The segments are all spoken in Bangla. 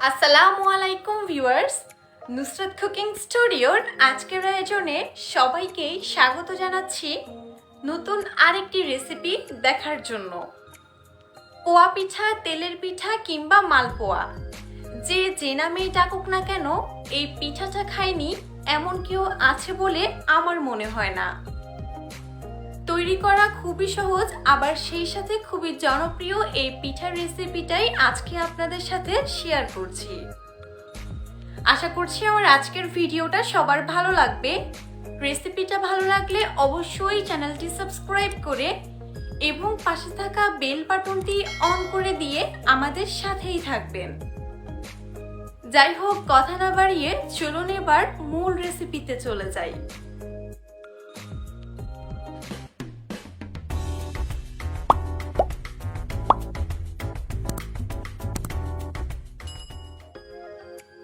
আসসালামু আলাইকুম ভিউয়ার্স, নুসরাত কুকিং স্টুডিওর আজকের আয়োজনে সবাইকে স্বাগত জানাচ্ছি নতুন আরেকটি রেসিপি দেখার জন্য। পোয়া পিঠা, তেলের পিঠা কিংবা মালপোয়া, যে নামেই ডাকুক না কেন, এই পিঠাটা খায়নি এমন কেউ আছে বলে আমার মনে হয় না। তৈরি করা খুবই সহজ, আবার সেই সাথে খুবই জনপ্রিয় এই পিঠার রেসিপিটাই আজকে আপনাদের সাথে শেয়ার করছি। আশা করছি আমার আজকের ভিডিওটা সবার ভালো লাগবে। রেসিপিটা ভালো লাগলে অবশ্যই চ্যানেলটি সাবস্ক্রাইব করে এবং পাশে থাকা বেল বাটনটি অন করে দিয়ে আমাদের সাথেই থাকবেন। যাই হোক, কথা না বাড়িয়ে চলুন এবার মূল রেসিপিতে চলে যাই।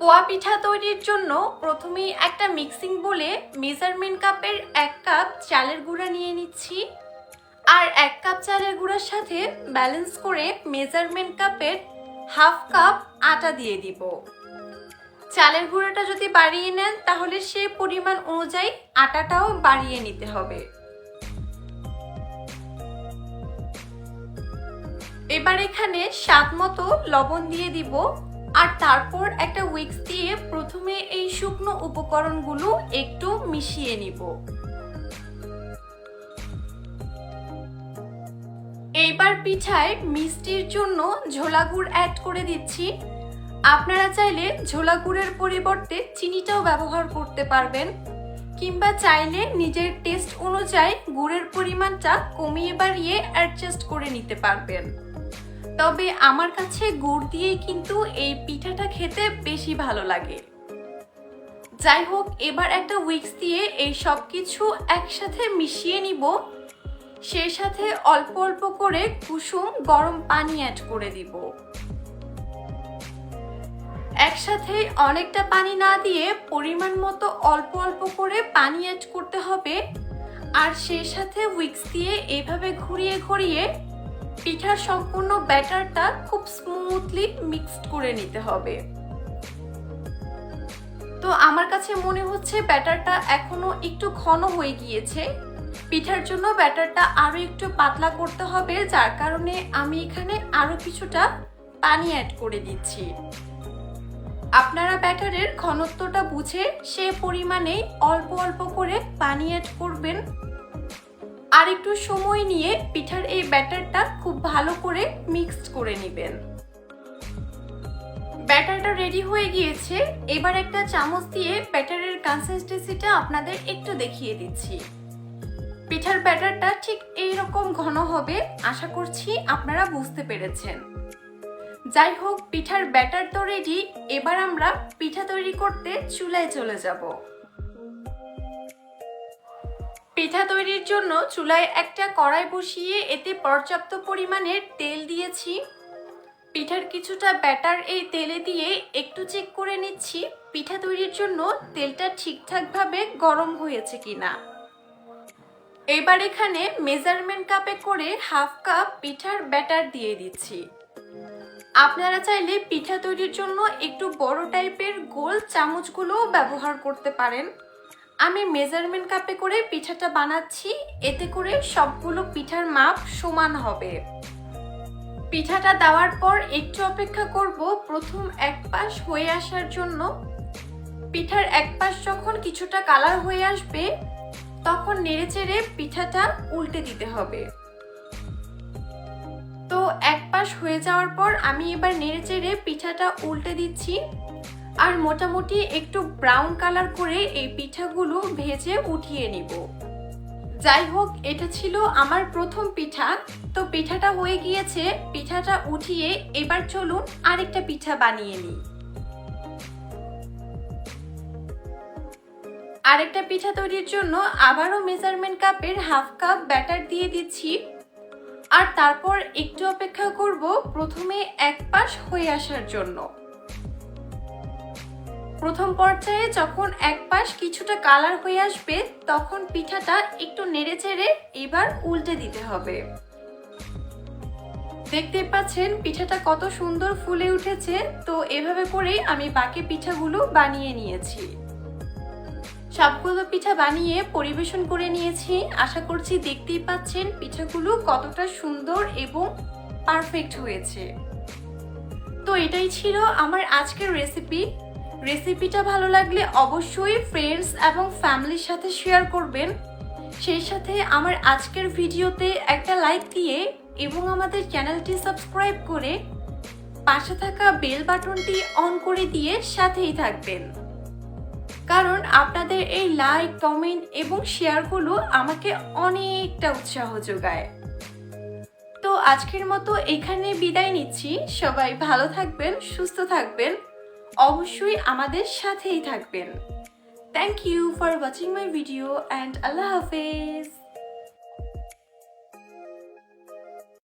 পোয়া পিঠা তৈরির জন্য প্রথমেই একটা মিক্সিং বোলে মেজারমেন্ট কাপের 1 কাপ চালের গুঁড়া নিয়ে নিচ্ছি, আর 1 কাপ চালের গুঁড়ার সাথে ব্যালেন্স করে মেজারমেন্ট কাপের 1/2 কাপ আটা দিয়ে দিব। চালের গুঁড়াটা যদি বাড়িয়ে নেন তাহলে সেই পরিমাণ অনুযায়ী আটাটাও বাড়িয়ে নিতে হবে। এবার এখানে স্বাদ মতো লবণ দিয়ে দিব, আর তারপর একটা উইক্স দিয়ে প্রথমে এই শুকনো উপকরণগুলো একটু মিশিয়ে নিব। এইবার পিঠায় মিষ্টির জন্য ঝোলা গুড় অ্যাড করে দিচ্ছি। আপনারা চাইলে ঝোলা গুড়ের পরিবর্তে চিনিটাও ব্যবহার করতে পারবেন, কিংবা চাইলে নিজের টেস্ট অনুযায়ী গুড়ের পরিমাণটা কমিয়ে বাড়িয়ে অ্যাডজাস্ট করে নিতে পারবেন। তবে আমার কাছে গুড় দিয়ে কিন্তু এই পিঠাটা খেতে বেশি ভালো লাগে। যাই হোক, এবার একটা উইক্স দিয়ে এই সব কিছু একসাথে মিশিয়ে নিব। সেই সাথে অল্প অল্প করে কুসুম গরম পানি অ্যাড করে দিব। একসাথে অনেকটা পানি না দিয়ে পরিমাণ মতো অল্প অল্প করে পানি অ্যাড করতে হবে, আর সেই সাথে উইক্স দিয়ে এইভাবে ঘুরিয়ে ঘুরিয়ে পিঠার সম্পূর্ণ ব্যাটারটা খুব স্মুথলি মিক্সড করে নিতে হবে। তো আমার কাছে মনে হচ্ছে ব্যাটারটা এখনো একটু ঘন হয়ে গিয়েছে। পিঠার জন্য ব্যাটারটা আরো একটু পাতলা করতে হবে, যার কারণে আমি এখানে আরো কিছুটা পানি অ্যাড করে দিচ্ছি। আপনারা ব্যাটারের ঘনত্বটা বুঝে সে পরিমাণে অল্প অল্প করে পানি অ্যাড করবেন, আর একটু সময় নিয়ে পিঠার এই ব্যাটারটা খুব ভালো করে মিক্সড করে নেবেন। ব্যাটারটা রেডি হয়ে গিয়েছে। এবার একটা চামচ দিয়ে ব্যাটারের কনসিস্টেন্সিটা আপনাদের একটু দেখিয়ে দিচ্ছি। পিঠার ব্যাটারটা ঠিক এইরকম ঘন হবে, আশা করছি আপনারা বুঝতে পেরেছেন। যাই হোক, পিঠার ব্যাটার তো রেডি। এবার আমরা পিঠা তৈরি করতে চুলায় চলে যাব। পিঠা তৈরির জন্য চুলায় একটা কড়াই বসিয়ে এতে পর্যাপ্ত পরিমাণের তেল দিয়েছি। পিঠার কিছুটা ব্যাটার এই তেলে দিয়ে একটু চেক করে নিচ্ছি পিঠা তৈরির জন্য তেলটা ঠিকঠাকভাবে গরম হয়েছে কিনা। এবার এখানে মেজারমেন্ট কাপে করে 1/2 কাপ পিঠার ব্যাটার দিয়ে দিচ্ছি। আপনারা চাইলে পিঠা তৈরির জন্য একটু বড় টাইপের গোল চামচগুলোও ব্যবহার করতে পারেন। আমি মেজারমেন্ট কাপে করে পিঠাটা বানাচ্ছি, এতে করে সবগুলো পিঠার মাপ সমান হবে। পিঠাটা দেওয়ার পর একটু অপেক্ষা করব প্রথম এক পাশ হয়ে আসার জন্য। পিঠার এক পাশ যখন কিছুটা কালার হয়ে আসবে তখন নেড়েচেড়ে পিঠাটা উল্টে দিতে হবে। তো এক পাশ হয়ে যাওয়ার পর আমি এবার নেড়েচেড়ে পিঠাটা উল্টে দিচ্ছি, আর মোটামুটি একটু ব্রাউন কালার করে এই পিঠাগুলো ভেজে উঠিয়ে নিব। যাই হোক, এটা ছিল আমার প্রথম পিঠা। তো পিঠাটা হয়ে গিয়েছে, পিঠাটা উঠিয়ে এবার চলুন আরেকটা পিঠা বানিয়ে নিই। আরেকটা পিঠা তৈরির জন্য আবারও মেজারমেন্ট কাপের 1/2 কাপ ব্যাটার দিয়ে দিচ্ছি, আর তারপর একটু অপেক্ষা করব প্রথমে এক পাশ হয়ে আসার জন্য। প্রথম পর্যায়ে যখন এক পাশ কিছুটা কালার হয়ে আসবে তখন পিঠাটা একটু নেড়েচেড়ে এবার উল্টে দিতে হবে। দেখতে পাচ্ছেন পিঠাটা কত সুন্দর ফুলে উঠেছে। তো এভাবে করেই আমি বাকি পিঠাগুলো বানিয়ে নিয়েছি। সবগুলো পিঠা বানিয়ে পরিবেশন করে নিয়েছি। আশা করছি দেখতেই পাচ্ছেন পিঠাগুলো কতটা সুন্দর এবং পারফেক্ট হয়েছে। তো এটাই ছিল আমার আজকের রেসিপিটা ভালো লাগলে অবশ্যই ফ্রেন্ডস এবং ফ্যামিলির সাথে শেয়ার করবেন। সেই সাথে আমার আজকের ভিডিওতে একটা লাইক দিয়ে এবং আমাদের চ্যানেলটি সাবস্ক্রাইব করে পাশে থাকা বেল বাটনটি অন করে দিয়ে সাথেই থাকবেন, কারণ আপনাদের এই লাইক, কমেন্ট এবং শেয়ারগুলো আমাকে অনেকটা উৎসাহ যোগায়। তো আজকের মতো এখানে বিদায় নিচ্ছি। সবাই ভালো থাকবেন, সুস্থ থাকবেন, অবশ্যই আমাদের সাথেই থাকবেন। Thank you for watching my video and আল্লাহ হাফেজ।